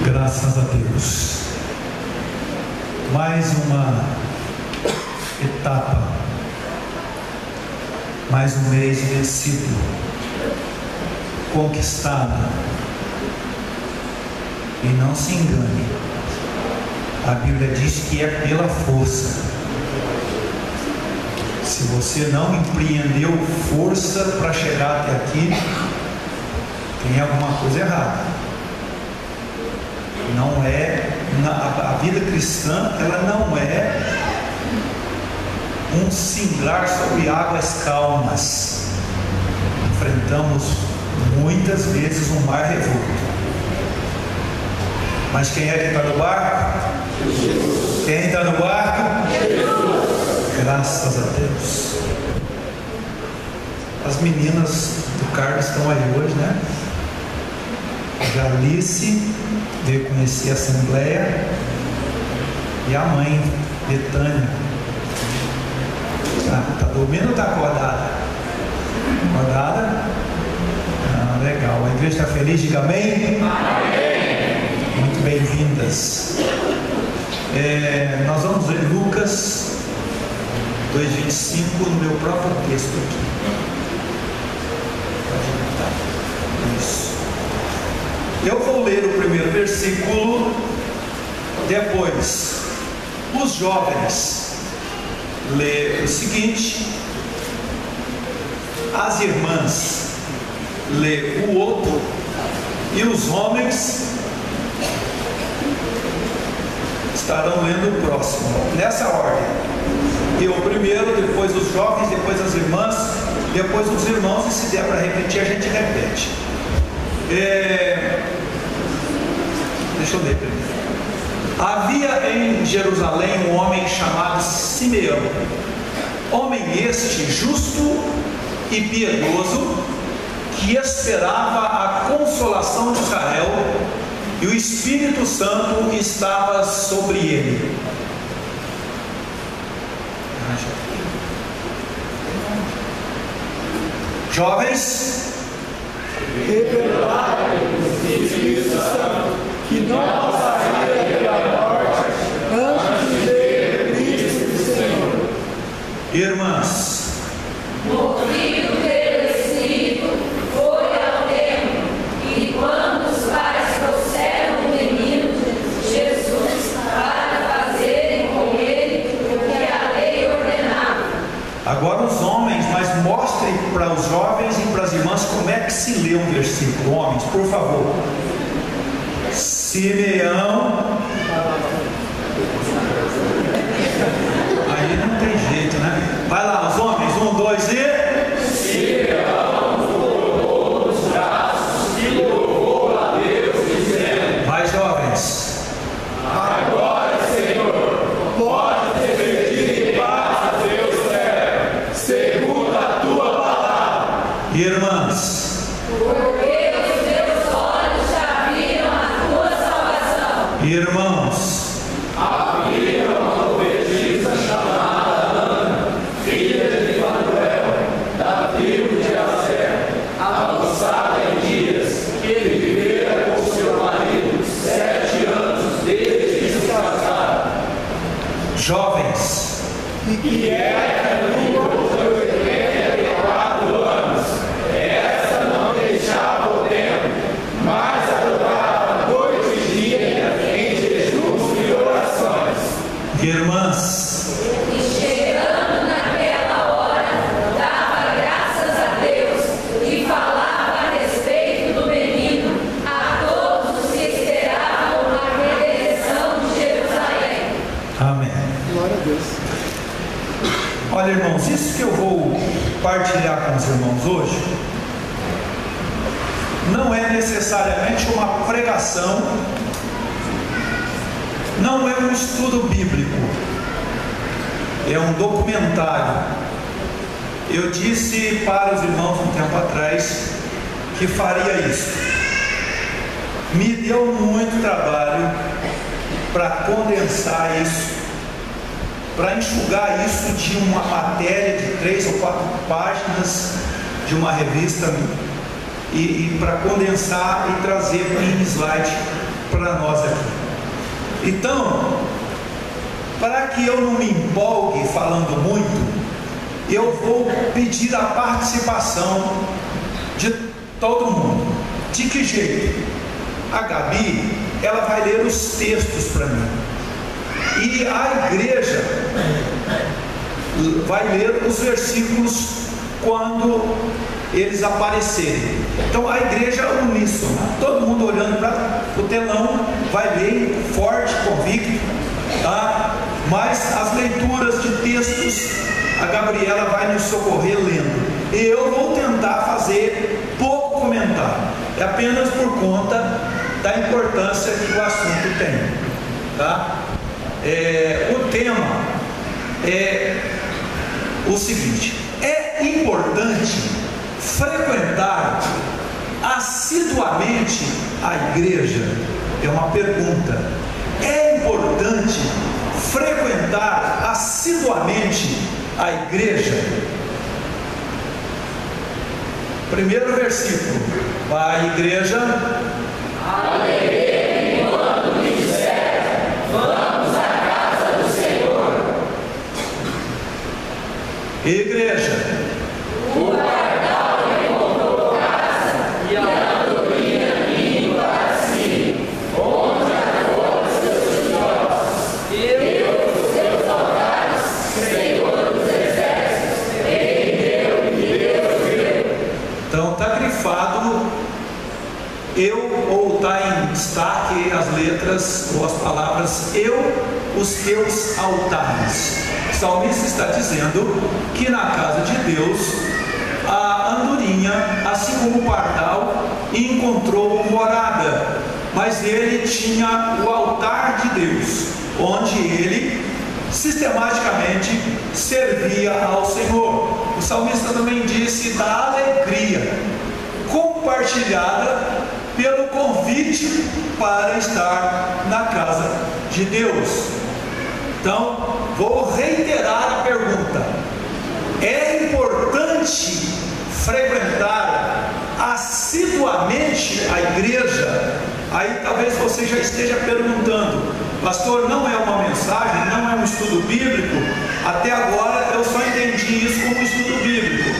Graças a Deus, mais uma etapa, mais um mês vencido, conquistado. E não se engane, a Bíblia diz que é pela força. Se você não empreendeu força para chegar até aqui, tem alguma coisa errada. Não é, a vida cristã, ela não é um singrar sobre águas calmas. Enfrentamos muitas vezes um mar revolto. Mas quem é que está no barco? Jesus. Quem está no barco? Jesus. Graças a Deus. As meninas do Carlos estão aí hoje, né? Alice veio conhecer a Assembleia e a mãe, Betânia. Está dormindo ou está acordada? Acordada? Ah, legal. A igreja está feliz? Diga amém? Amém. Muito bem-vindas. Nós vamos ler Lucas 2,25 no meu próprio texto aqui. Isso. Eu vou ler o primeiro versículo, depois os jovens lê o seguinte, as irmãs lê o outro e os homens estarão lendo o próximo, nessa ordem. Eu primeiro, depois os jovens, depois as irmãs, depois os irmãos, e se der para repetir a gente repete. Deixa eu ler primeiro. Havia em Jerusalém um homem chamado Simeão, homem este justo e piedoso, que esperava a consolação de Israel, e o Espírito Santo estava sobre ele. Jovens, revelar o Espírito Santo que não passaria pela morte antes de ver Cristo do Senhor. Irmãs, movido pelo Espírito, foi ao templo, e quando os pais trouxeram o menino Jesus para fazerem com ele o que a lei ordenava. Agora os homens, mas mostrem para os jovens e para as irmãs como é que se lê um versículo. Homens, por favor. Simeão. Aí não tem jeito, né? Vai lá, os homens, 1, 2 e... Simeão colocou os braços e louvou a Deus, dizendo: Vai, jovens. Agora, Senhor, pode repetir em paz a Deus servo, segundo a tua palavra. Irmãs, Porque os teus olhos já viram a tua salvação. irmãos, havia uma profetisa chamada Ana, filha de Fanuel, da tribo de Aser, avançada em dias, que vivera com seu marido 7 anos desde que se casaram, jovens, e que era viúva por 84 anos. Essa não deixava o templo, mas adorava noite e dia em jejuns e orações. irmãs, E chegando naquela hora, dava graças a Deus e falava a respeito do menino a todos os que esperavam a redenção de Jerusalém. amém. Glória a Deus. Olha, irmãos, isso que eu vou partilhar com os irmãos hoje não é necessariamente uma pregação, não é um estudo bíblico, é um documentário. Eu disse para os irmãos um tempo atrás que faria isso. Me deu muito trabalho para condensar isso, para enxugar isso de uma matéria de 3 ou 4 páginas de uma revista e para condensar e trazer em slide para nós aqui. Então, para que eu não me empolgue falando muito, eu vou pedir a participação de todo mundo. De que jeito? A Gabi, ela vai ler os textos para mim, e a igreja vai ler os versículos quando eles aparecerem. Então a igreja uníssona, todo mundo olhando para o telão, vai ler forte, convicto, tá? Mas as leituras de textos, a Gabriela vai nos socorrer lendo. Eu vou tentar fazer pouco comentário, é apenas por conta da importância que o assunto tem, tá? O tema é o seguinte: é importante frequentar assiduamente a igreja? É uma pergunta. É importante frequentar assiduamente a igreja? Primeiro versículo: vai, igreja. Aleluia, quando me disser, vamos à casa do Senhor. Igreja. O pardal encontrou casa e a andorinha ninho para si, onde agora seus filhotes. Deus dos seus altares, Senhor dos exércitos, Rei meu e Deus meu. Então está grifado eu, ou está em destaque as letras ou as palavras eu, os teus altares. O salmista está dizendo que na casa de Deus a andorinha, assim como o pardal, encontrou morada, mas ele tinha o altar de Deus, onde ele sistematicamente servia ao Senhor. O salmista também disse da alegria compartilhada pelo convite para estar na casa de Deus. Então, vou reiterar a pergunta: é importante frequentar assiduamente a igreja? Aí talvez você já esteja perguntando: pastor, não é uma mensagem, não é um estudo bíblico? Até agora eu só entendi isso como estudo bíblico.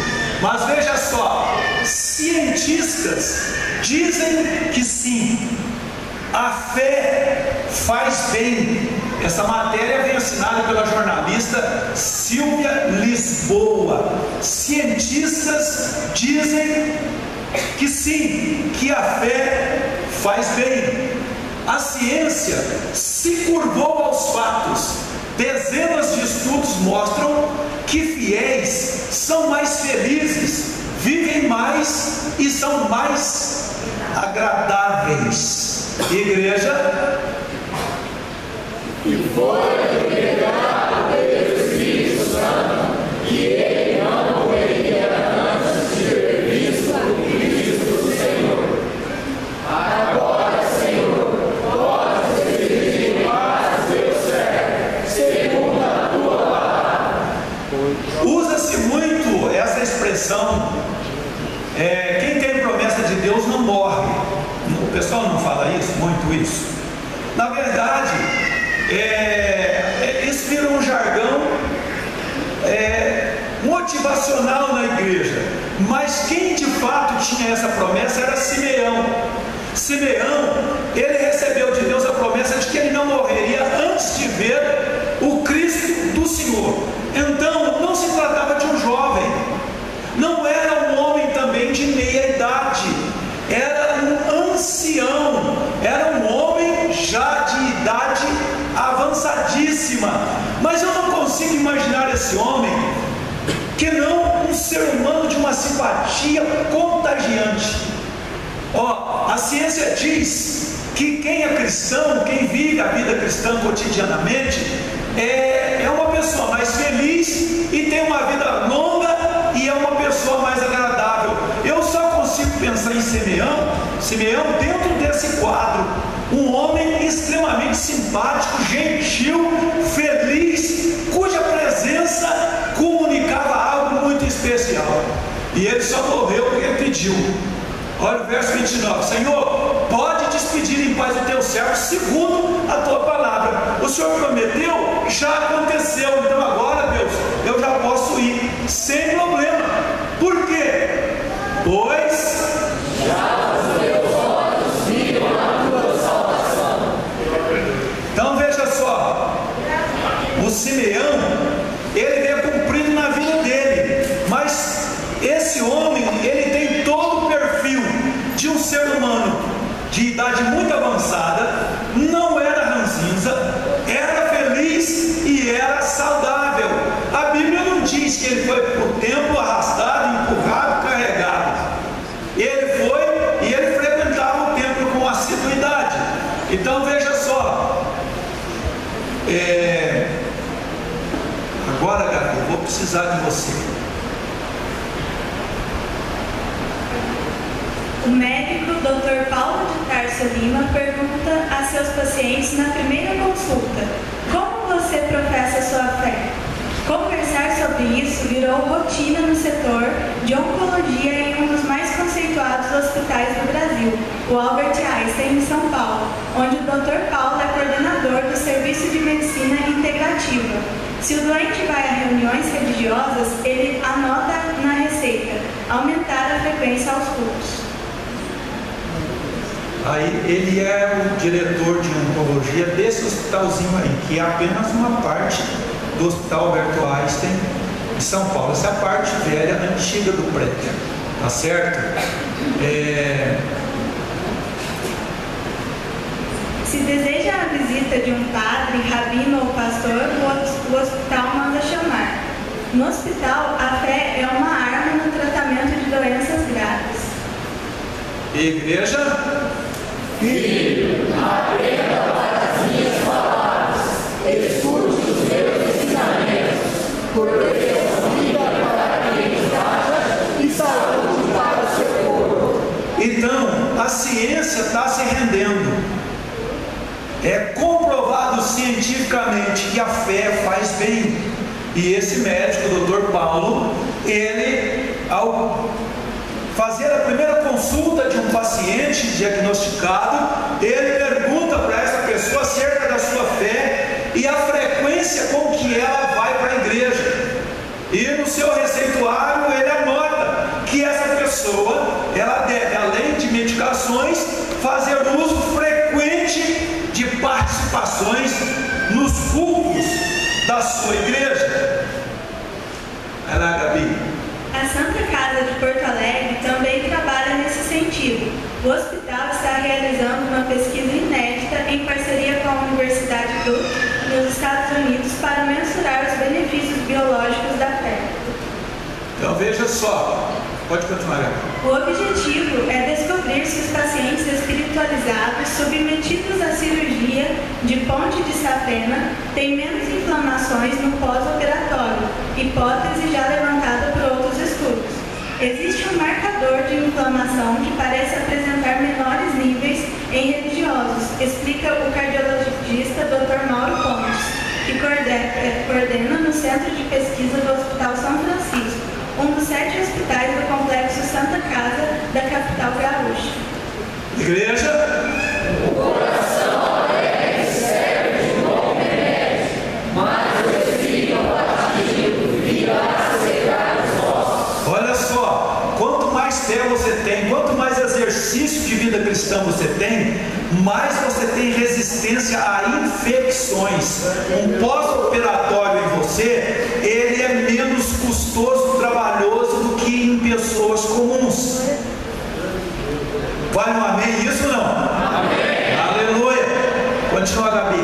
Mas veja só, cientistas dizem que sim, a fé faz bem. Essa matéria vem assinada pela jornalista Silvia Lisboa. Cientistas dizem que sim, que a fé faz bem. A ciência se curvou aos fatos. Dezenas de estudos mostram que fiéis são mais felizes, vivem mais e são mais agradáveis. Igreja. E foi liberado pelo Espírito Santo que ele não morreria antes de ter visto o Cristo do Senhor. Agora, Senhor, podes dirigir para teu servo, segundo a tua palavra. Usa-se muito essa expressão, quem tem promessa de Deus não morre. O pessoal não fala isso, muito isso. Na verdade, isso vira um jargão motivacional na igreja. Mas quem de fato tinha essa promessa era Simeão. Simeão, ele recebeu de Deus a promessa de que ele não morreria antes de ver o Cristo do Senhor. Então, não se tratava de um jovem, não era um homem também de meia idade, era um ancião, era um homem já de idade avançadíssima. Mas eu não consigo imaginar esse homem que não um ser humano de uma simpatia contagiante. A ciência diz que quem é cristão, quem vive a vida cristã cotidianamente, é uma pessoa mais feliz e tem uma vida longa e é uma pessoa mais agradável. Eu só consigo pensar em Simeão, dentro desse quadro, um homem extremamente simpático, gentil, feliz, cuja presença comunicava algo muito especial. E ele só morreu porque ele pediu. Olha o verso 29. Senhor, pode despedir em paz o teu servo segundo a tua palavra. O Senhor prometeu, já aconteceu. Então agora, Deus, eu já posso ir sem problema. Por quê? Pois já os teus olhos viram a tua salvação. Então veja só, o Simeão, ele veio cumprido na vida dele, mas esse homem, ele tem todo o perfil de um ser humano de idade muito avançada, não era ranzinza, era feliz e era saudável. A Bíblia não diz que ele foi por tempo arrastado, empurrado, carregado. Ele foi e ele frequentava o templo com assiduidade. Então veja só, agora, Gabi, eu vou precisar de você. O médico Dr. Paulo de Tarso Lima pergunta a seus pacientes na primeira consulta: como você professa sua fé? Conversar sobre isso virou rotina no setor de oncologia em um dos mais conceituados hospitais do Brasil, o Albert Einstein, em São Paulo, onde o Dr. Paulo é coordenador do Serviço de Medicina Integrativa. Se o doente vai a reuniões religiosas, ele anota na receita: aumentar a frequência aos cultos. Aí ele é o diretor de oncologia desse hospitalzinho aí, que é apenas uma parte do Hospital Alberto Einstein em São Paulo. Essa é a parte velha, antiga do prédio, tá certo? Se deseja a visita de um padre, rabino ou pastor, o hospital manda chamar. No hospital, a fé é uma arma no tratamento de doenças graves. Igreja? Filho, aprenda para as minhas palavras, escute os meus ensinamentos, porque são vida para quem está e saúde para o seu corpo. Então, a ciência está se rendendo. É comprovado cientificamente que a fé faz bem. E esse médico, o Dr. Paulo, ele, ao fazer a primeira consulta de um paciente diagnosticado, ele pergunta para essa pessoa acerca da sua fé e a frequência com que ela vai para a igreja. E no seu receituário ele anota que essa pessoa, ela deve, além de medicações, fazer uso frequente de participações nos cultos da sua igreja. Vai lá, Gabi. A Santa Casa de Porto Alegre também trabalha nesse sentido. O hospital está realizando uma pesquisa inédita em parceria com a Universidade Duke, nos Estados Unidos, para mensurar os benefícios biológicos da fé. Então veja só, pode continuar. O objetivo é descobrir se os pacientes espiritualizados submetidos à cirurgia de ponte de safena têm menos inflamações no pós-operatório, hipótese já levantada por outros estudos. Existe um marcador de inflamação que parece apresentar menores níveis em religiosos, explica o cardiologista Dr. Mauro Pontes, que coordena no Centro de Pesquisa do Hospital São Francisco, um dos 7 hospitais do Complexo Santa Casa da capital gaúcha. Igreja? O coração alegre serve de bom remédio, mas o espírito abatido virá secar os ossos. Olha só, quanto mais fé você tem, quanto mais exercício de vida cristã você tem, mais você tem resistência a infecções. Um pós-operatório em você, ele é menos custoso, trabalhoso do que em pessoas comuns. Vai um amém isso ou não? Amém. Aleluia. Continua, Gabi.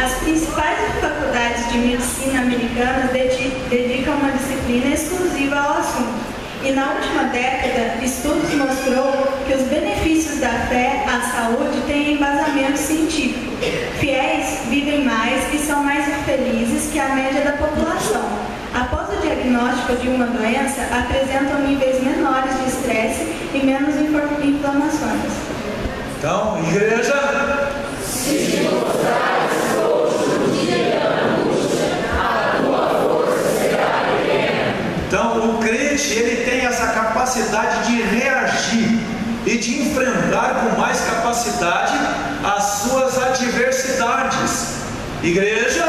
As principais faculdades de medicina americanas dedicam uma disciplina exclusiva ao assunto. E na última década, estudos mostrou que os benefícios da fé à saúde têm embasamento científico. Fiéis vivem mais e são mais felizes que a média da população. Após o diagnóstico diagnóstico de uma doença apresentam níveis menores de estresse e menos inflamações. Então, igreja, Se mostrares hoje o dia da angústia, a tua força será pequena. então o crente ele tem essa capacidade de reagir e de enfrentar com mais capacidade as suas adversidades. Igreja,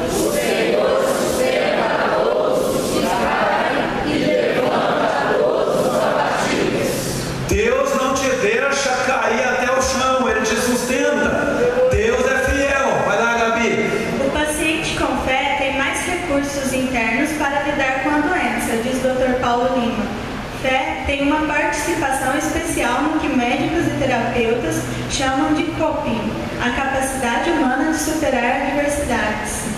O Senhor sustenta todos os que caem e levanta todos os abatidos. Deus não te deixa cair até o chão, Ele te sustenta. Deus é fiel. Vai lá, Gabi. O paciente com fé tem mais recursos internos para lidar com a doença, diz Dr. Paulo Lima. Fé tem uma participação especial no que médicos e terapeutas chamam de coping, a capacidade humana de superar adversidades.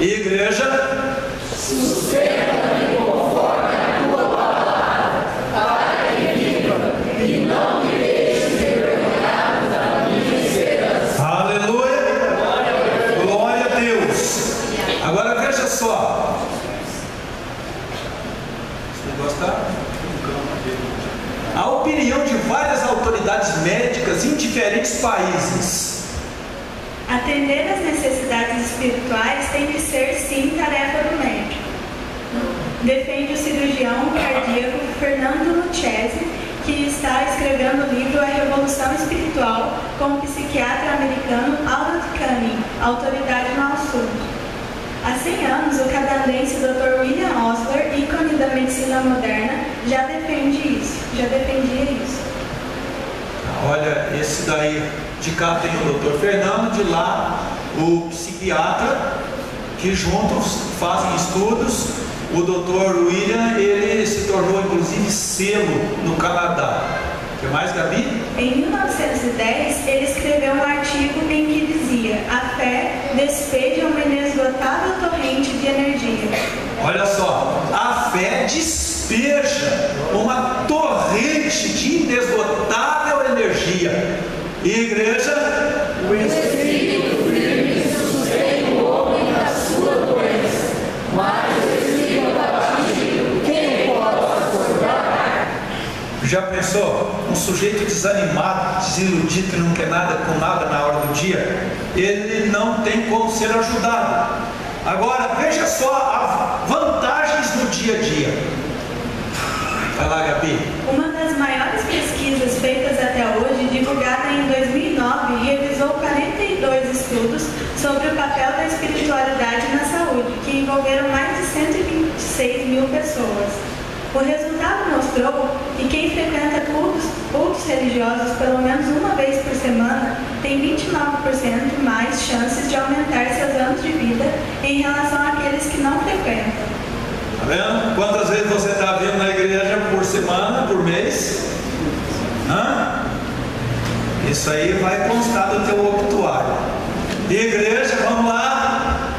Igreja, Sustenta-me conforme a tua palavra, para que viva e não me deixe envergonhado da minha esperança. aleluia, glória a Deus. Agora veja só. Você gosta? A opinião de várias autoridades médicas em diferentes países. Atender às necessidades espirituais tem de ser, sim, tarefa do médico. Defende o cirurgião cardíaco Fernando Lucchesi, que está escrevendo o livro A Revolução Espiritual, com o psiquiatra americano Albert Canning, autoridade no assunto. Há 100 anos, o canadense Dr. William Osler, ícone da medicina moderna, já defendia isso. Olha, esse daí, de cá tem o Dr. Fernando, de lá o psiquiatra, que juntos fazem estudos. O Dr. William, ele se tornou inclusive selo no Canadá. O que mais, Gabi? Em 1910, ele escreveu um artigo em que dizia: a fé despeja uma inesgotável torrente de energia. Olha só, a fé despeja uma torrente de inesgotável energia. E igreja, O Espírito firme sustém o homem na sua doença, mas o Espírito abatido, quem pode suportar? já pensou? Um sujeito desanimado, desiludido, que não quer nada com nada na hora do dia, ele não tem como ser ajudado. Agora, veja só as vantagens do dia a dia. Vai lá, Gabi. Uma das maiores pesquisas feitas até hoje, divulgada em 2009, revisou 42 estudos sobre o papel da espiritualidade na saúde, que envolveram mais de 126 mil pessoas. O resultado mostrou que quem frequenta cultos religiosos pelo menos uma vez por semana tem 29% mais chances de aumentar seus anos de vida em relação àqueles que não frequentam. Tá vendo? Quantas vezes você está vindo na igreja por semana, por mês? Hã? Isso aí vai constar do teu obituário. Igreja, vamos lá.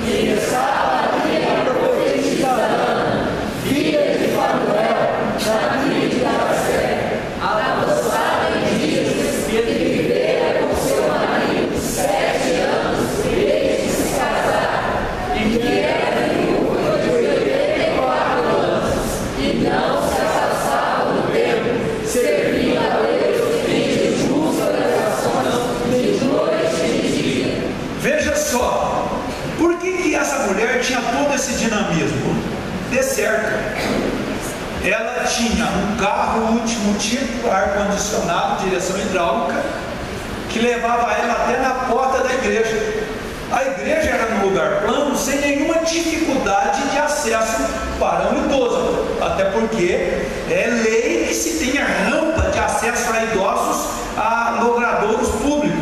E estava ali a profetisa Ana, filha de Fanuel, da tribo de Assé, avançada em dias, que vivera com seu marido 7 anos desde se casar, e que era viúva de 84 anos, e não se afastava do tempo, servindo a Deus em jejum e orações de noite e de dia. Veja só, por que essa mulher tinha todo esse dinamismo? De certo, ela tinha um carro último tipo, ar-condicionado, direção hidráulica, que levava ela até na porta da igreja. A igreja era num lugar plano, sem nenhuma dificuldade de acesso para um idoso, até porque é lei que se tenha rampa de acesso a idosos a logradouros públicos.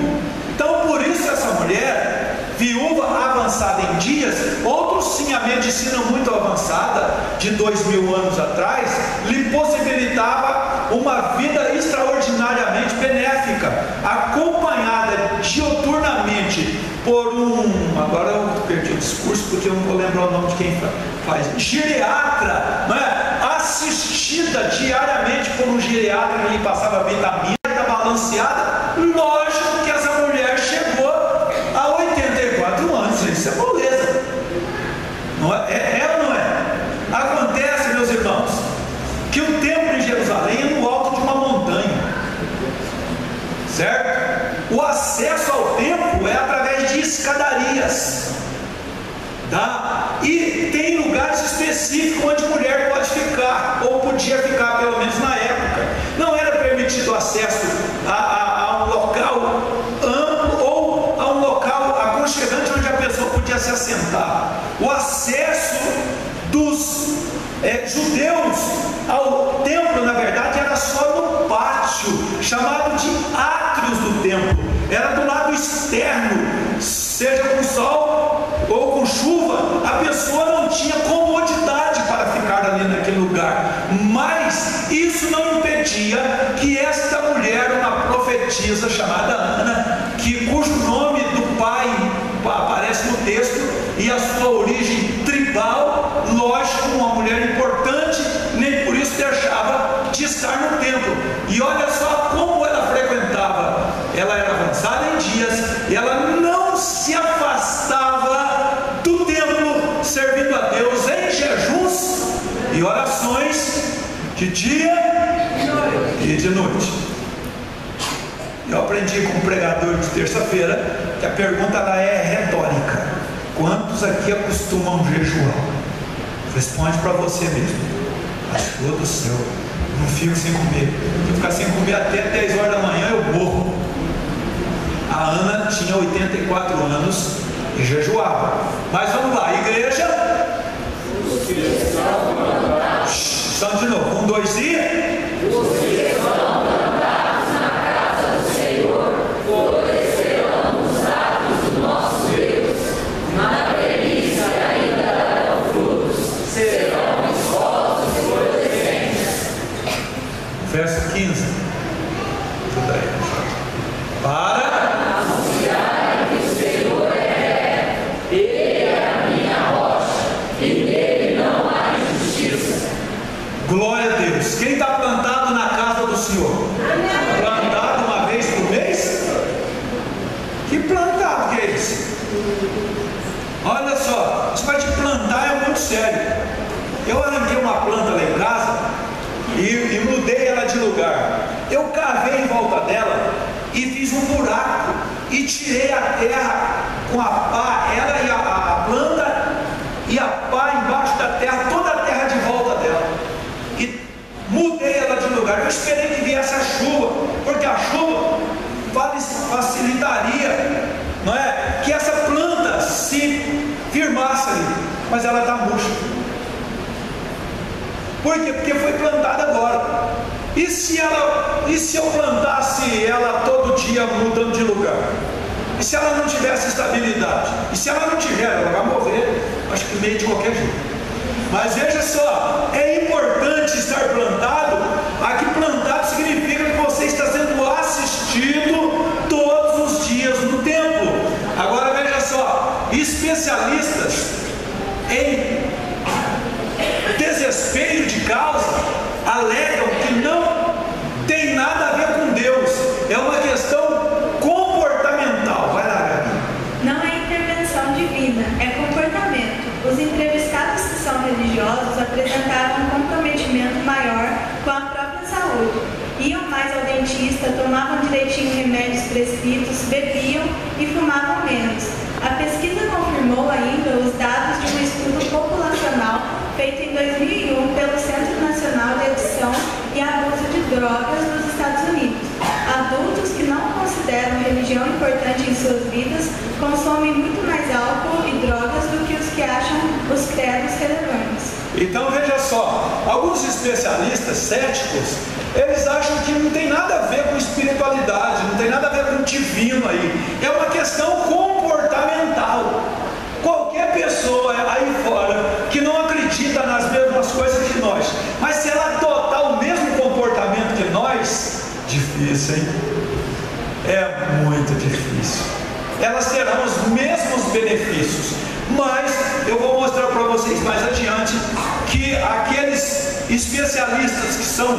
Então, por isso essa mulher, viúva avançada em dias, outros sim, a medicina muito avançada, de 2000 anos atrás, lhe possibilitava uma vida extraordinariamente benéfica, acompanhada dioturnamente por agora eu perdi o discurso porque eu não vou lembrar o nome de quem faz, geriatra, não é? Assistida diariamente por um geriatra que lhe passava vitamina balanceada. Lógico que essa mulher chegou a 84 anos, isso é bom. escadarias, tá? E tem lugares específicos onde mulher pode ficar, ou podia ficar, pelo menos na época. Não era permitido acesso a um local amplo ou a um local aconchegante onde a pessoa podia se assentar. O acesso dos judeus ao templo, na verdade, era só no pátio, chamado de átrios do templo. Era do lado externo, seja com sol ou com chuva, a pessoa não tinha comodidade para ficar ali naquele lugar. Mas isso não impedia que esta mulher, uma profetisa chamada Ana, cujo nome do pai aparece no texto, e a sua origem tribal, lógico, uma mulher importante, nem por isso deixava de estar no templo. E olha só como ela frequentava. Ela era avançada em dias, ela não se afastava do templo, servindo a Deus em jejuns e orações de dia e de noite. Eu aprendi com um pregador de terça-feira que a pergunta ela é retórica: quantos aqui acostumam jejuar? Responde para você mesmo. Pastor do céu, não fico sem comer. Se eu ficar sem comer até 10 horas da manhã, eu morro. A Ana tinha 84 anos e jejuava. Mas vamos lá, igreja. São de novo, 1, 2 e. Os que são plantados na casa do Senhor florescerão nos atos do nosso Deus. Na velhice ainda darão frutos, serão escolas e florescentes. Verso 15. Tudo aí. Para anunciar que o Senhor é Ele é a minha rocha, e nele não há injustiça. glória a Deus. Quem está plantado na casa do Senhor? Plantado uma vez por mês? Que plantado que é esse? Olha só, isso vai te plantar é muito sério. Eu arranquei uma planta lá em casa e mudei ela de lugar. Eu cavei em volta dela e fiz um buraco e tirei a terra com a pá, ela e a planta e a pá embaixo da terra, toda a terra de volta dela, e mudei ela de lugar. Eu esperei que viesse a chuva, porque a chuva facilitaria, não é, que essa planta se firmasse ali, mas ela está murcha. Por quê? Porque foi plantada agora. E se eu plantasse ela todo dia mudando de lugar? E se ela não tivesse estabilidade? E se ela não tiver, ela vai morrer, acho que meio de qualquer jeito. Mas veja só, é importante estar plantado. Aqui plantado significa que você está sendo assistido todos os dias no templo. Agora veja só, especialistas em desespero de causa alegam que não tem nada a ver com Deus, é uma questão comportamental. Vai lá, Gabi. Não é intervenção divina, é comportamento. Os entrevistados que são religiosos apresentaram um comprometimento maior com a própria saúde. Iam mais ao dentista, tomavam direitinho remédios prescritos, bebiam e fumavam menos. A pesquisa confirmou ainda os dados de um estudo populacional feito em 2001 pelo Centro Nacional de Adição e Abuso de Drogas dos Estados Unidos. Adultos que não consideram religião importante em suas vidas consomem muito mais álcool e drogas do que os que acham os credos relevantes. Então veja só, alguns especialistas céticos, eles acham que não tem nada a ver com espiritualidade, não tem nada a ver com o divino aí, é uma questão comportamental. Qualquer pessoa aí fora que não acredita nas mesmas coisas que nós, mas se ela adotar o mesmo comportamento que nós, difícil, hein? É muito difícil. Elas terão os mesmos benefícios, mas eu vou mostrar para vocês mais adiante que aqueles especialistas que são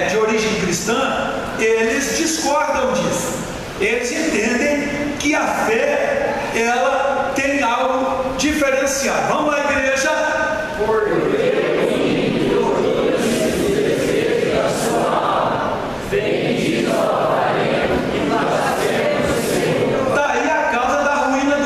de origem cristã, eles discordam disso. Eles entendem que a fé, ela tem algo diferenciado. Vamos lá, igreja. Daí a causa da ruína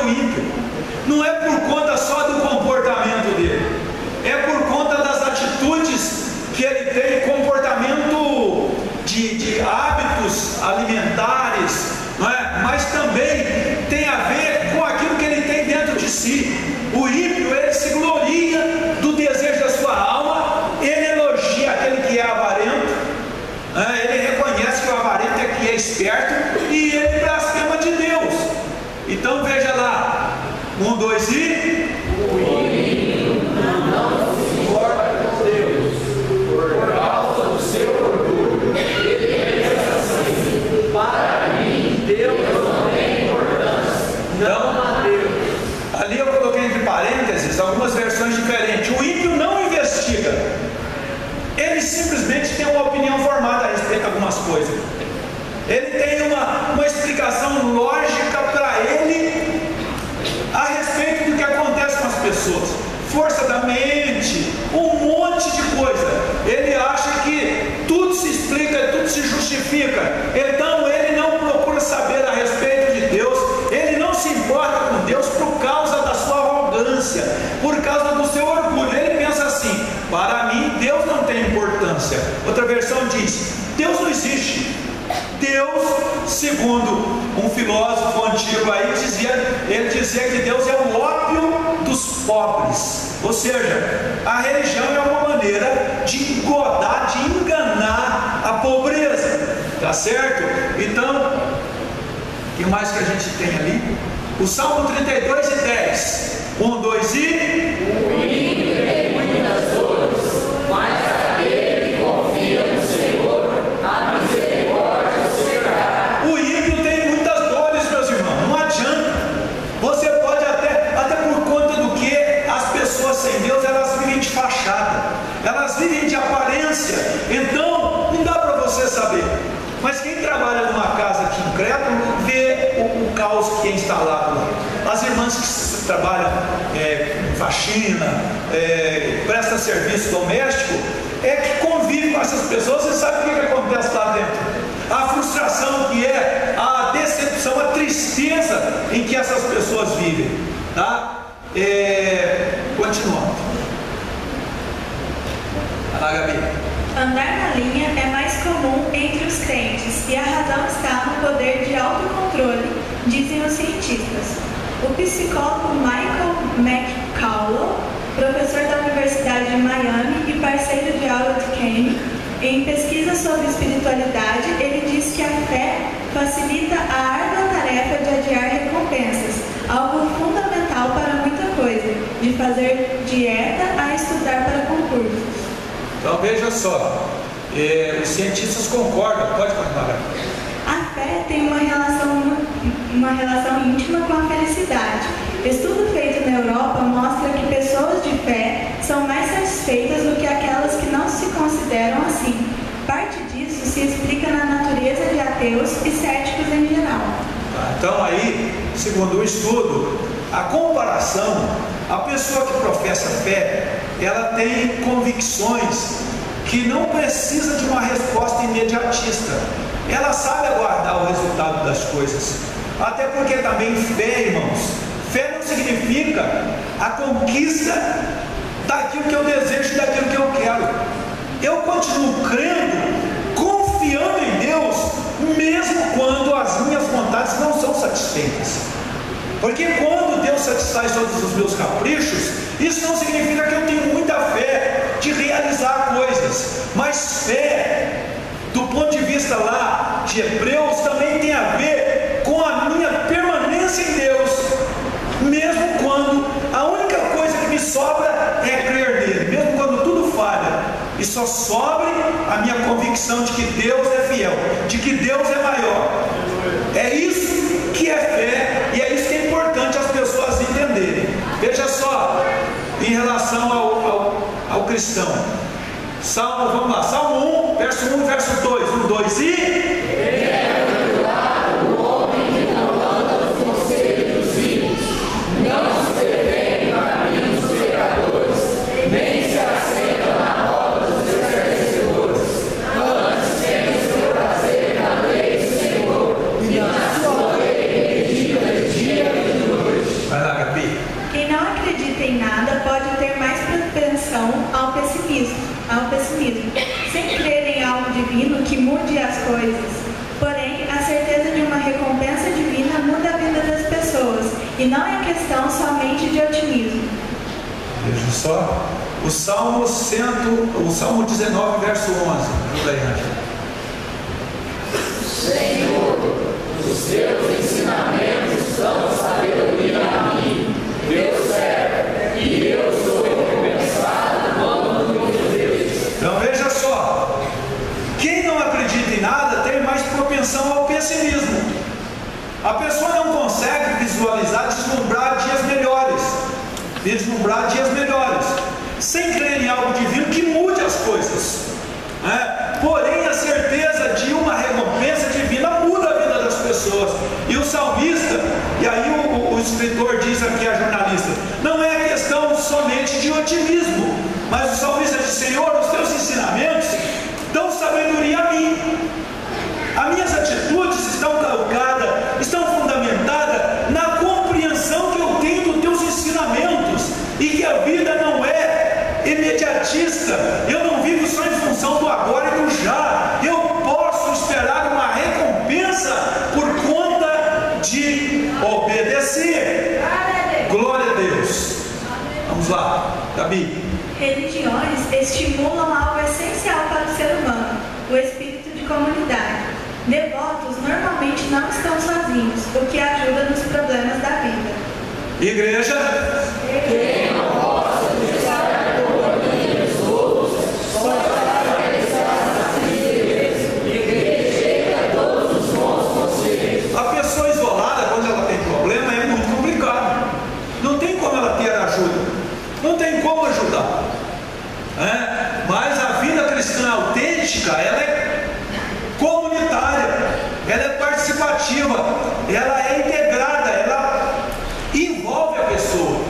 Então veja lá, 1, 2 e... O ímpio não se importa com Deus, por causa do seu orgulho. Ele pensa assim: para mim, Deus não tem importância, não há Deus. Ali eu coloquei entre parênteses algumas versões diferentes. O ímpio não investiga, ele simplesmente tem uma opinião formada a respeito de algumas coisas. Ele tem uma explicação lógica para ele a respeito do que acontece com as pessoas, força da mente, um monte de coisa. Ele acha que tudo se explica, tudo se justifica. Então ele não procura saber a respeito de Deus, ele não se importa com Deus por causa da sua arrogância, por causa do seu orgulho. Ele pensa assim: para mim Deus não tem importância. Outra versão diz: Deus não existe. Deus, segundo um filósofo antigo aí, ele dizia que Deus é o ópio dos pobres. Ou seja, a religião é uma maneira de engodar, de enganar a pobreza. Tá certo? Então, o que mais que a gente tem ali? O Salmo 32 e 10. 1, 2 e... O ímpio tem muitas dores, mas aquele que confia no Senhor, a misericórdia será. O ímpio tem muitas dores, meus irmãos. Não adianta. Você pode até por conta do que as pessoas sem Deus, elas vivem de fachada, elas vivem de aparência. Então não dá para você saber. Mas quem trabalha numa casa aqui em Creta vê o caos que é instalado lá. As irmãs que trabalham em faxina, prestam serviço doméstico, é que convive com essas pessoas e sabe o que acontece lá dentro. A frustração que é, a decepção, a tristeza em que essas pessoas vivem. Tá? Continuando. Vai lá, Gabi. Andar na linha é mais comum entre os crentes e a razão está no poder de autocontrole, dizem os cientistas. O psicólogo Michael McCullough, professor da Universidade de Miami e parceiro de aula de Kenny, em pesquisa sobre espiritualidade, ele diz que a fé facilita a árdua tarefa de adiar recompensas, algo fundamental para muita coisa, de fazer dieta a estudar para concursos. Então veja só, os cientistas concordam, pode continuar. A fé tem uma relação íntima com a felicidade. Estudo feito na Europa mostra que pessoas de fé são mais satisfeitas do que aquelas que não se consideram assim. Parte disso se explica na natureza de ateus e céticos em geral. Então aí, segundo o estudo, a comparação, a pessoa que professa fé, ela tem convicções que não precisa de uma resposta imediatista. Ela sabe aguardar o resultado das coisas. Até porque também fé, irmãos, fé não significa a conquista daquilo que eu desejo, daquilo que eu quero. Eu continuo crendo, confiando em Deus, mesmo quando as minhas vontades não são satisfeitas. Porque quando Deus satisfaz todos os meus caprichos, isso não significa que eu tenho muita fé de realizar coisas. Mas fé, do ponto de vista lá de Hebreus, também tem a ver com a minha permanência em Deus, mesmo quando a única coisa que me sobra é crer nele, mesmo quando tudo falha, e só sobre a minha convicção de que Deus é fiel, de que Deus é maior. É isso que é fé, e é isso que é importante as pessoas entenderem. Veja só, em relação ao cristão, vamos lá, Salmo 1, verso 1, verso 2, 1, 2 e... ao pessimismo, sem crer em algo divino que mude as coisas. Porém, a certeza de uma recompensa divina muda a vida das pessoas, e não é questão somente de otimismo. Veja só, o Salmo 19, verso 11. Senhor, os teus ensinamentos são visualizar, deslumbrar dias melhores. Vislumbrar dias melhores, sem crer em algo divino que mude as coisas, né? Porém a certeza de uma recompensa divina muda a vida das pessoas. E o salmista, e aí o escritor diz aqui, a jornalista, não é questão somente de otimismo, mas o salmista diz: Senhor, os teus ensinamentos dão sabedoria a mim, as minhas atitudes estão calcadas, estão fundamentadas na compreensão que eu tenho dos teus ensinamentos, e que a vida não é imediatista, eu não vivo só em função do agora e do já, eu posso esperar uma recompensa por conta de obedecer. Glória a Deus. Vamos lá, Gabi. Religiões estimulam algo essencial para o ser humano, o espírito de comunidade. Devotos normalmente não estão sozinhos, o que ajuda nos problemas da vida. Igreja. Quem não gosta de estar com os outros, só para realizar as igrejas e rejeita todos os bons conselhos. A pessoa isolada, quando ela tem problema, é muito complicado. Não tem como ela ter ajuda, não tem como ajudar, né? Mas a vida cristã autêntica, ela é comunitária, ela é participativa, ela é integrada, ela envolve a pessoa.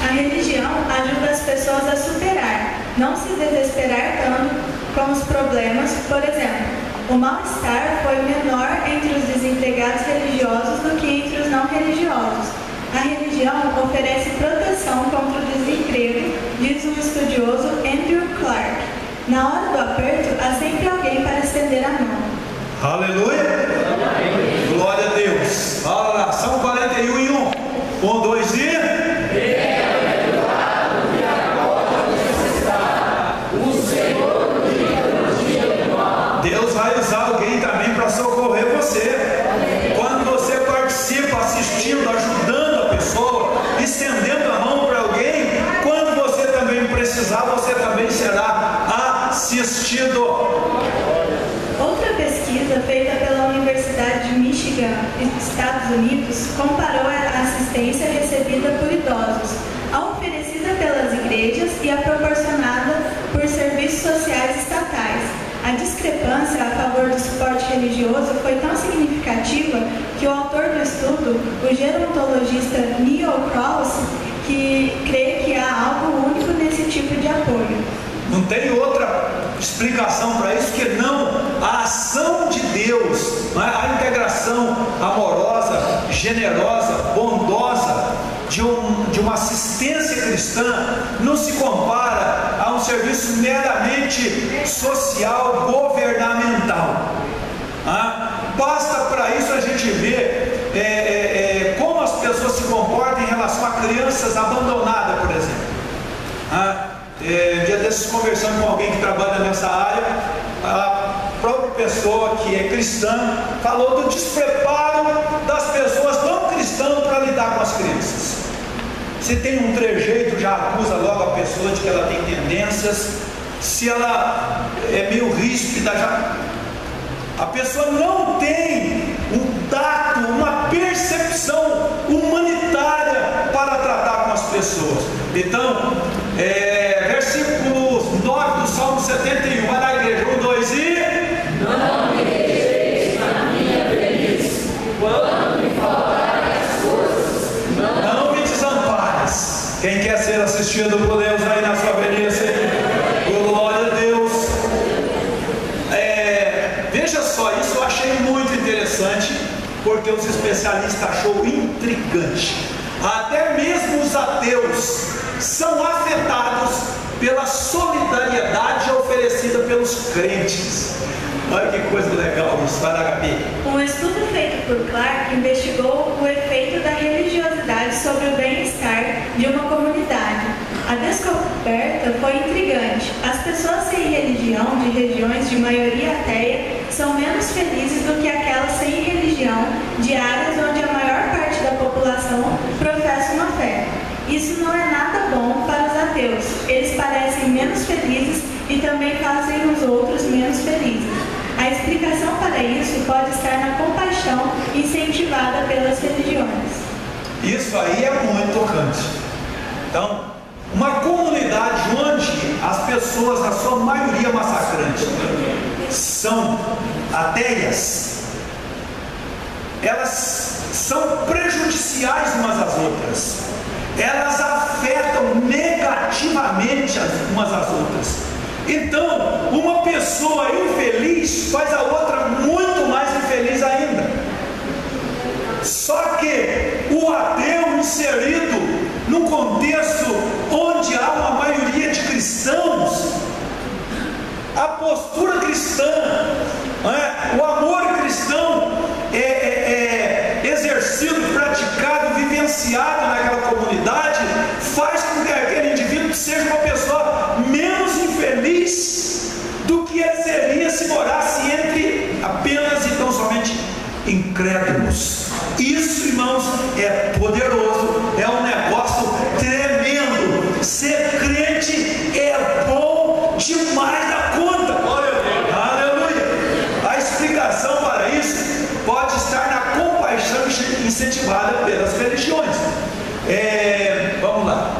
A religião ajuda as pessoas a superar, não se desesperar tanto com os problemas. Por exemplo, o mal-estar foi menor entre os desempregados religiosos do que entre os não religiosos. A religião oferece proteção contra o desemprego, diz um estudioso Andrew Clark. Na hora do aperto, há sempre alguém para estender a mão. Aleluia! Glória a Deus! Olha lá, São 41 em 1. 1, 2 e... Deus vai usar alguém também para socorrer você. Quando você participa, assistindo, ajudando a pessoa, estendendo a mão para alguém, quando você também precisar, você também será assistido. Outra pesquisa feita pela Universidade de Michigan, Estados Unidos, comparou a assistência recebida por idosos, a oferecida pelas igrejas e a proporcionada por serviços sociais estatais. A discrepância a favor do suporte religioso foi tão significativa que o autor do estudo, o gerontologista Neil Krause, que crê que há algo único nesse tipo de apoio. Não tem outra explicação para isso que não a ação de Deus, não é? A integração amorosa, generosa, bondosa de uma assistência cristã não se compara a um serviço meramente social, governamental. Basta para isso a gente ver como as pessoas se comportam em relação a crianças abandonadas, por exemplo. Um dia desses, conversando com alguém que trabalha nessa área, a própria pessoa que é cristã falou do despreparo das pessoas não cristãs para lidar com as crianças. Se tem um trejeito, já acusa logo a pessoa de que ela tem tendências. Se ela é meio ríspida, já... A pessoa não tem um tato, uma percepção humanitária para tratar com as pessoas. Então, versículo 9 do Salmo 71, vai na igreja, 1, 2 e... Não me deixeis na minha velhice, quando me faltarem as forças. Não me desampares. Quem quer ser assistido por Deus aí na sua velhice, glória a Deus. Veja só, isso eu achei muito interessante, porque os especialistas achou intrigante. Até mesmo os ateus são afetados pela solidariedade oferecida pelos crentes. Olha que coisa legal isso, vai lá, Gabi. Um estudo feito por Clark investigou o efeito da religiosidade sobre o bem-estar de uma comunidade. A descoberta foi intrigante. As pessoas sem religião de regiões de maioria ateia são menos felizes do que aquelas sem religião de áreas onde a maior parte da população professa uma fé. Isso não é nada bom para os ateus. Eles parecem menos felizes e também fazem os outros menos felizes. A explicação para isso pode estar na compaixão compaixão incentivada pelas religiões. Isso aí é muito tocante. Então, uma comunidade onde as pessoas, na sua maioria massacrante, são ateias, elas são prejudiciais umas às outras, elas afetam negativamente umas às outras. Então, uma pessoa infeliz faz a outra muito mais infeliz ainda. Só que o ateu inserido num contexto onde há uma maioria de cristãos, a postura cristã, o amor cristão é exercido, praticado, vivenciado naquela comunidade, faz com que aquele indivíduo seja uma pessoa menos infeliz do que ele seria se morasse entre apenas e tão somente incrédulos. Isso, irmãos, é poderoso, é um negócio tremendo. Ser crente é bom demais da conta. Aleluia! A explicação para isso pode estar na compaixão incentivada pelas religiões. Vamos lá.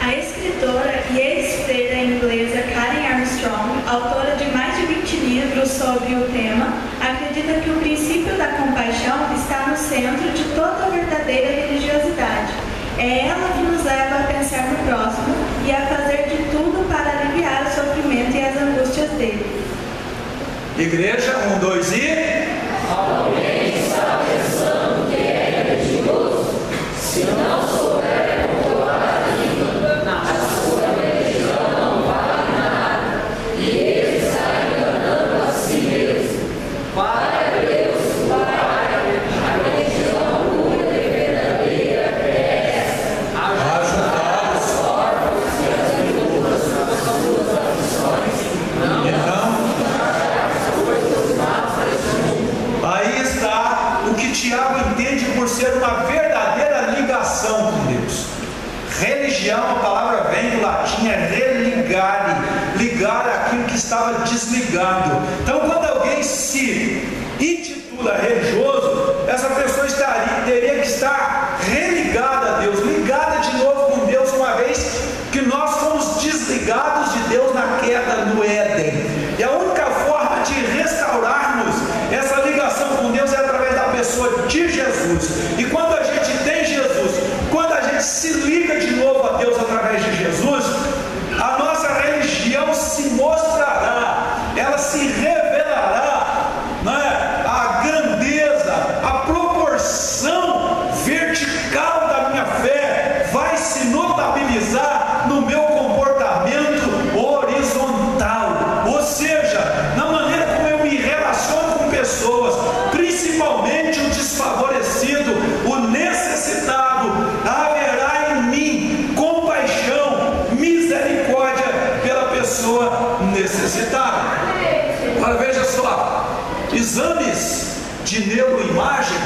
A escritora e ex-freira inglesa Karen Armstrong, autora de mais de 20 livros sobre o tema, acredita que o princípio da compaixão está no centro de toda a verdadeira religiosidade. É ela que nos leva a pensar no próximo e a fazer de tudo para aliviar o sofrimento e as angústias dele. Igreja, 1, 2 e... Alguém está pensando que é religioso? Se não souber controlar a língua, a sua religião não vale nada. E ele está enganando a si mesmo. Para Deus, Pai, a religião pura e verdadeira é essa: ajudar os órfãos e as viúvas nas suas aflições. Aí está o que Tiago entende por ser uma verdadeira ligação com Deus. Religião, a palavra vem do latim, é religare, ligar aquilo que estava desligado. Então, quando alguém se intitula religioso, essa pessoa teria que estar religada a Deus, ligada de novo com Deus, uma vez que nós fomos desligados de Deus na queda no Éden. E a única forma de restaurarmos essa ligação com Deus é através da pessoa de Jesus. E quando a gente tem Jesus, quando a gente se liga de novo a Deus através de Jesus, a nossa religião se mostrará, ela se revelará, a grandeza, a proporção vertical da minha fé vai se notabilizar no meu comportamento horizontal, ou seja, na maneira como eu me relaciono com pessoas, principalmente o desfavorecido, o necessitado. Haverá em mim compaixão, misericórdia pela pessoa necessitada. Agora veja só, exames de neuroimagem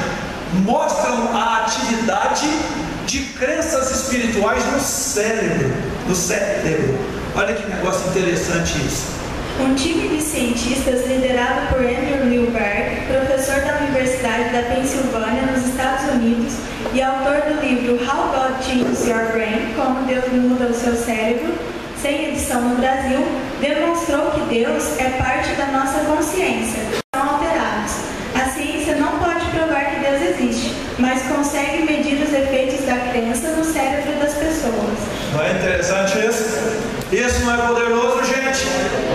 mostram a atividade de crenças espirituais no cérebro. Olha que negócio interessante isso. Um time de cientistas liderado por Andrew Milberg, professor da Universidade da Pensilvânia, nos Estados Unidos, e autor do livro How God Changes Your Brain, Como Deus Muda o Seu Cérebro, sem edição no Brasil, demonstrou que Deus é parte da nossa consciência. São alterados. A ciência não pode provar que Deus existe, mas consegue medir os efeitos da crença no cérebro das pessoas. Não é interessante isso? Isso não é poderoso, gente?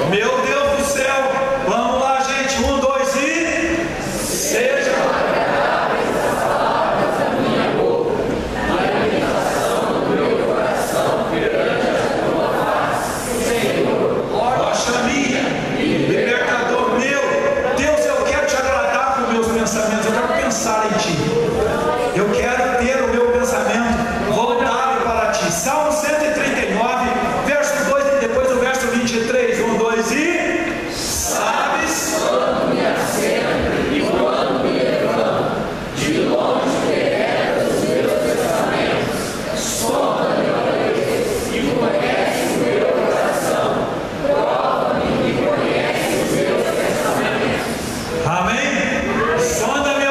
Meu Deus do céu! Vamos lá, gente. 1, 2 e... Seja agradáveis as palavras da minha boca e a meditação do meu coração perante a tua face, Senhor. rocha minha, libertador meu. Deus, eu quero te agradar com meus pensamentos. Eu quero pensar em ti. Eu quero ter o meu pensamento voltado para ti. Salmo 139, verso 2 e depois o verso 23. 1, 2 e... Sabes Quando me assento e quando me levanto, de longe penetras os meus pensamentos. Sonda-me, ó Deus, e conhece o meu coração. Prova-me e conhece os meus pensamentos. Amém? Sonda-me,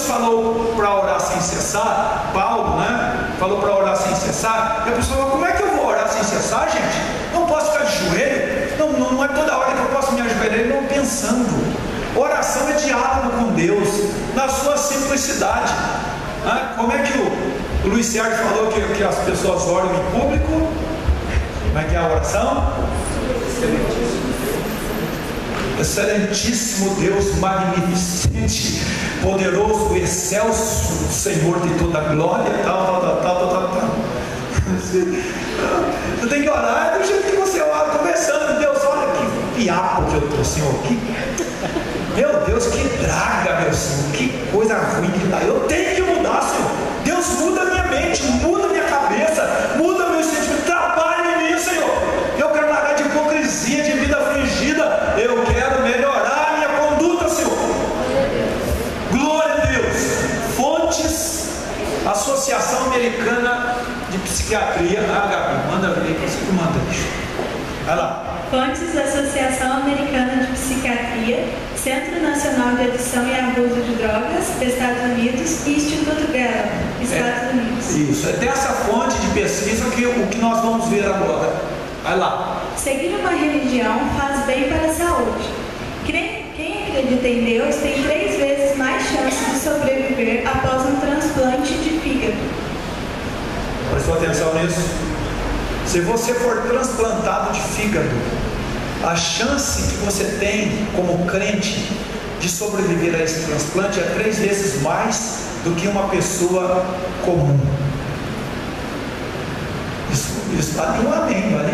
falou para orar sem cessar, Paulo, né? Falou para orar sem cessar, e a pessoa falou, como é que eu vou orar sem cessar, gente? Não posso ficar de joelho, não é toda hora que eu posso me ajoelhar, não pensando. Oração é diálogo com Deus, na sua simplicidade. Como é que o Luiz Sérgio falou que as pessoas oram em público? Como é que é a oração? Excelentíssimo Deus, magnificente, poderoso, excelso, Senhor de toda a glória, tal. Você tem que orar do jeito que você ora, conversando. Deus, olha que piapo que eu estou, Senhor. Meu Deus, que draga, meu Senhor. Que coisa ruim que dá. Eu tenho que mudar, Senhor. Deus, muda minha mente, muda minha cabeça, muda meu sentimento. Trabalha em mim, Senhor. Eu quero largar de hipocrisia, de vida fingida. Eu quero melhorar a minha conduta, Senhor. Glória a Deus. Fontes, Associação Americana de Psiquiatria. Gabi, manda ver aí, você que manda isso. Vai lá. Fontes da Associação Americana de Psiquiatria, Centro Nacional de Adição e Abuso de Drogas, Estados Unidos, e Instituto Gallup, Estados Unidos. Isso, é dessa fonte de pesquisa que o que nós vamos ver agora. Vai lá. Seguir uma religião faz bem para a saúde. Quem acredita em Deus tem 3 vezes mais chances de sobreviver após um transplante de fígado. Prestou atenção nisso? Se você for transplantado de fígado, a chance que você tem como crente de sobreviver a esse transplante é 3 vezes mais do que uma pessoa comum. Isso vale um amém, vale?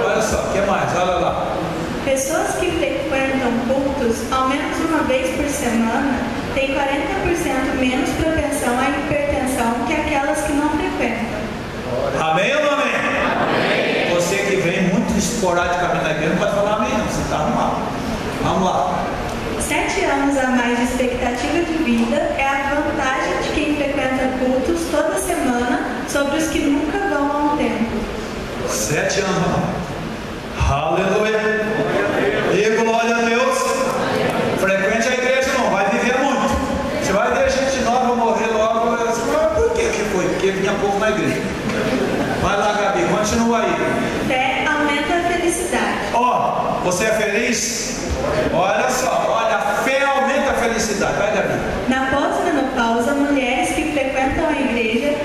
Olha só, o que mais? Olha lá. Pessoas que frequentam cultos ao menos uma vez por semana têm 40% menos propensão à hipertensão que aquelas que não frequentam. Amém ou não amém? Amém. Você que vem muito esporadicamente na igreja não pode falar amém não, você está mal. Vamos lá. 7 anos a mais de expectativa de vida é a vantagem de quem frequenta cultos toda semana sobre os que nunca vão a um templo. 7 anos. Aleluia. E glória a Deus. Frequente a igreja, não vai viver muito. Você vai ver gente nova morrer logo. Por que foi? Porque vinha pouco na igreja. Vai lá, Gabi, continua aí. Fé aumenta a felicidade. Você é feliz? Olha só, olha, a fé aumenta a felicidade. Vai, Gabi. Na pós-menopausa, mulheres que frequentam a igreja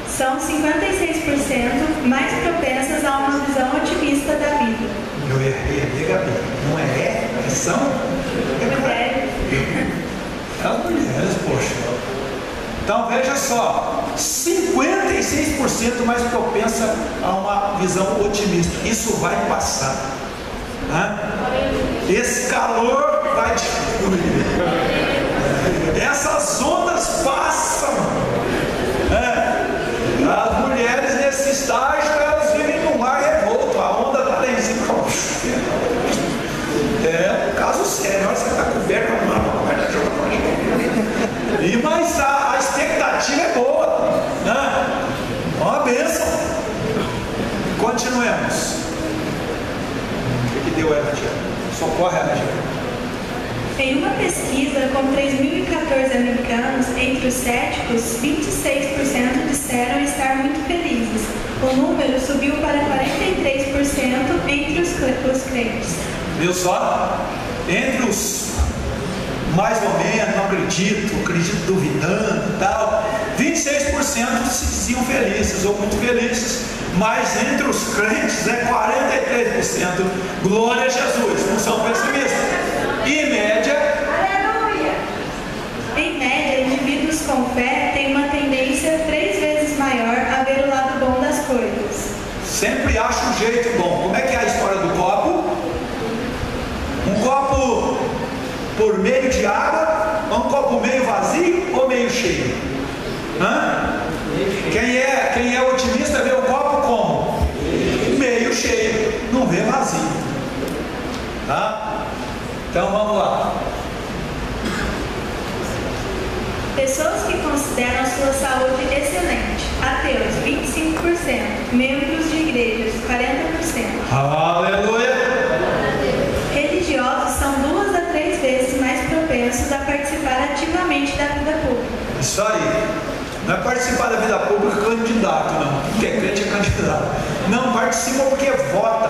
são 56% mais propensas a uma visão otimista da vida. Eu errei, Gabi. Não é? São? Mulheres. As mulheres, poxa. Então veja só, 56% mais propensa a uma visão otimista. Isso vai passar. Esse calor vai diminuir. Essas ondas passam. As mulheres nesse estágio, elas vivem num mar revolto. A onda está lá em cima. É um caso sério. Olha, você está coberto com uma mas a expectativa é boa, né? Uma bênção. Continuemos. O que deu ela, tia? Socorre ela, tia. Em uma pesquisa com 3.014 americanos, entre os céticos, 26% disseram estar muito felizes. O número subiu para 43% entre os crentes. Viu só? Entre os mais ou menos, não acredito duvidando e tal, 26% se diziam felizes ou muito felizes, mas entre os crentes é 43%. Glória a Jesus, não são pessimistas. E em média, aleluia! Em média, indivíduos com fé têm uma tendência 3 vezes maior a ver o lado bom das coisas. Sempre acha um jeito bom. Como é que é a história do copo? Um copo por meio de água, um copo meio vazio ou meio cheio? Quem é otimista vê o copo como? Meio cheio, não vê vazio. Tá? Então vamos lá. Pessoas que consideram sua saúde excelente. Ateus, 25%. Membros de igrejas, 40%. Aleluia! Religiosos são 2 a 3 vezes mais propensos convertidos a participar ativamente da vida pública. Isso aí. Não é participar da vida pública candidato, não. Porque é crente é candidato. Não, participa porque vota,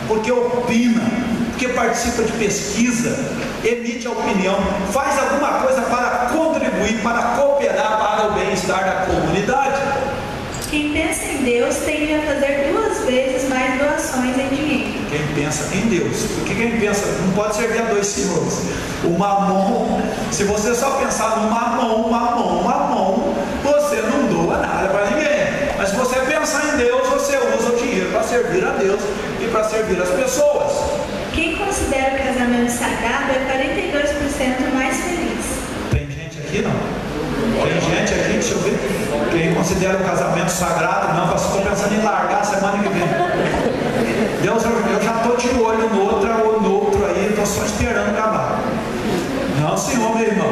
porque opina, porque participa de pesquisa, emite a opinião, faz alguma coisa para contribuir, para cooperar para o bem-estar da comunidade. Quem pensa em Deus tende a fazer 2 vezes mais doações em dinheiro. Quem pensa em Deus, porque quem pensa não pode servir a 2 senhores. O mamon, se você só pensar no mamon, você não doa nada para ninguém. Mas se você pensar em Deus, você usa o dinheiro para servir a Deus e para servir as pessoas. Quem considera o casamento sagrado é 42% mais feliz. Tem gente aqui não? Tem gente aqui, deixa eu ver. Quem considera o casamento sagrado, não, estou pensando em largar a semana que vem. Deus, eu já estou de olho no outro aí, estou só esperando acabar. Não, senhor, meu irmão.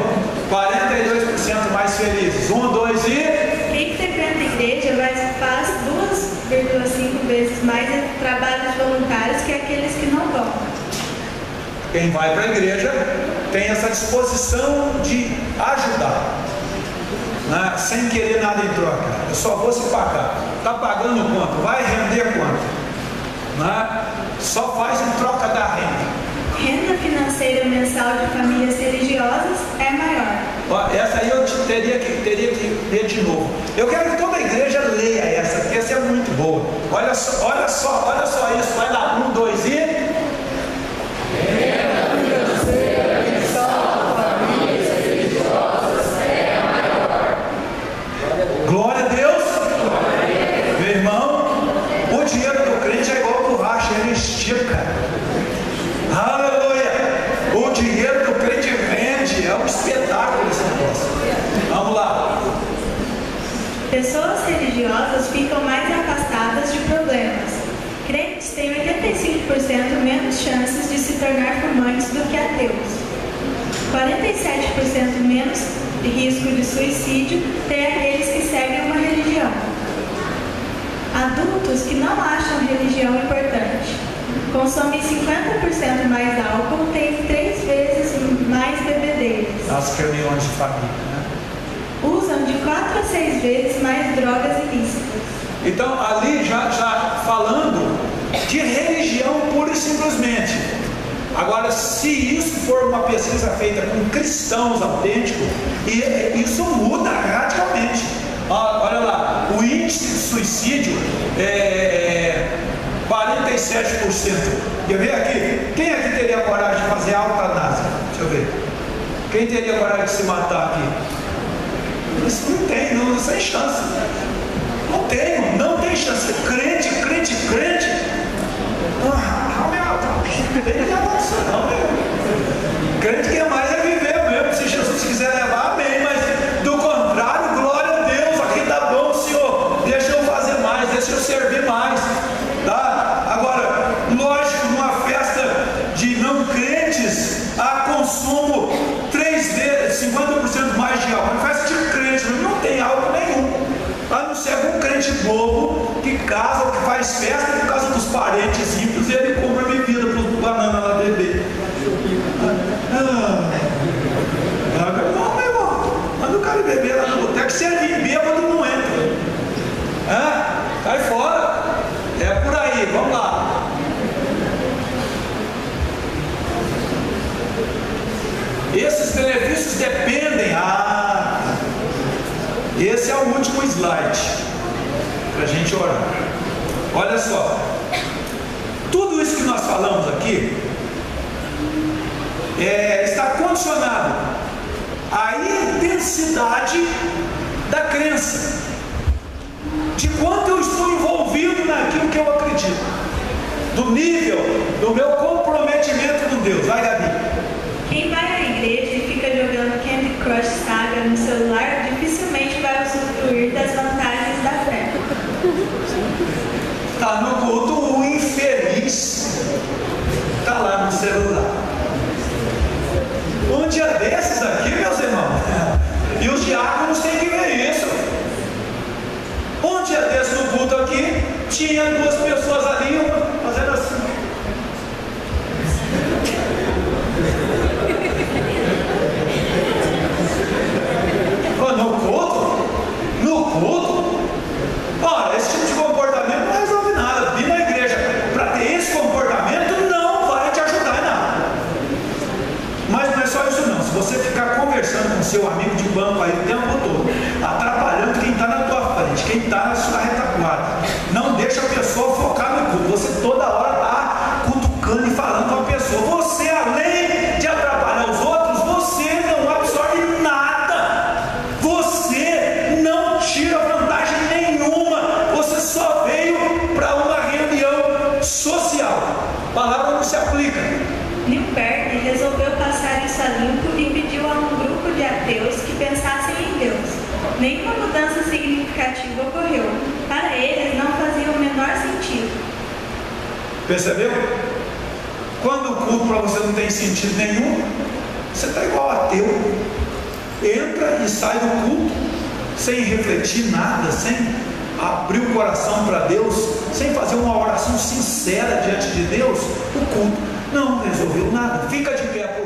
42% mais felizes. 1, 2 e... Quem frequenta a igreja faz 2,5 vezes mais trabalhos voluntários que aqueles que não vão. Quem vai para a igreja tem essa disposição de ajudar, né? Sem querer nada em troca. Eu só vou se pagar. Está pagando quanto? Vai render quanto? Né? Só faz em troca da renda. Renda financeira mensal de famílias religiosas é maior. Ó, essa aí eu teria que ler de novo. Eu quero que toda a igreja leia essa, porque essa é muito boa. Olha só isso. Vai lá, 1, 2 e... Renda financeira mensal de famílias religiosas é maior. Glória a Deus. Meu irmão, o dinheiro do crente é igual borracha, ele estica. Aleluia! O dinheiro do crente vende, é um espetáculo esse negócio. Vamos lá. Pessoas religiosas ficam mais afastadas de problemas. Crentes têm 85% menos chances de se tornar fumantes do que ateus. 47% menos risco de suicídio tem aqueles que seguem uma religião. Adultos que não acham religião importante consomem 50% mais álcool, têm 3 vezes mais bebedeiras. As reuniões de família, né? Usam de 4 a 6 vezes mais drogas ilícitas. Então, ali já falando de religião pura e simplesmente. Agora, se isso for uma pesquisa feita com cristãos autênticos, isso muda radicalmente. Olha lá, o índice de suicídio é 47%. Quer ver aqui? Quem aqui teria coragem de fazer eutanásia? Deixa eu ver. Quem teria coragem de se matar aqui? Isso não tem, não tem chance. Não tem chance. Crente. Não tem negócio não, meu. Crente quer mais é viver mesmo. Se Jesus quiser levar, amém. Mas do contrário, glória a Deus. Aqui tá bom, Senhor. Deixa eu fazer mais, deixa eu servir mais. Tá? Agora, lógico, numa festa de não crentes, há consumo 3 vezes, 50% mais de álcool. Festa de crente, não tem álcool nenhum. A não ser um crente bobo que casa, que faz festa por causa dos parentes ímpios e ele compra bebida para os bananas lá beber. Não, meu irmão, manda o cara beber lá no boteco, se ele vir bêbado não entra. Cai fora. É por aí, vamos lá. Esses benefícios dependem. Esse é o último slide para a gente orar. Olha só, tudo isso que nós falamos aqui está condicionado à intensidade da crença, de quanto eu estou envolvido naquilo que eu acredito, do nível do meu comprometimento com Deus. Vai, Gabi. Quem vai à igreja e fica jogando Candy Crush Saga no celular dificilmente vai usufruir das vantagens da fé. Está no culto, o infeliz está lá no celular. Um dia desses aqui, meus irmãos, e os diáconos têm que ver isso. Um dia desses no culto aqui, tinha 2 pessoas ali, uma fazendo assim. cabeça limpo e pediu a um grupo de ateus que pensassem em Deus. Nenhuma mudança significativa ocorreu. Para eles não fazia o menor sentido. Percebeu? Quando o culto para você não tem sentido nenhum, você está igual ateu. Entra e sai do culto sem refletir nada, sem abrir o coração para Deus, sem fazer uma oração sincera diante de Deus. O culto não resolveu nada. Fica de pé.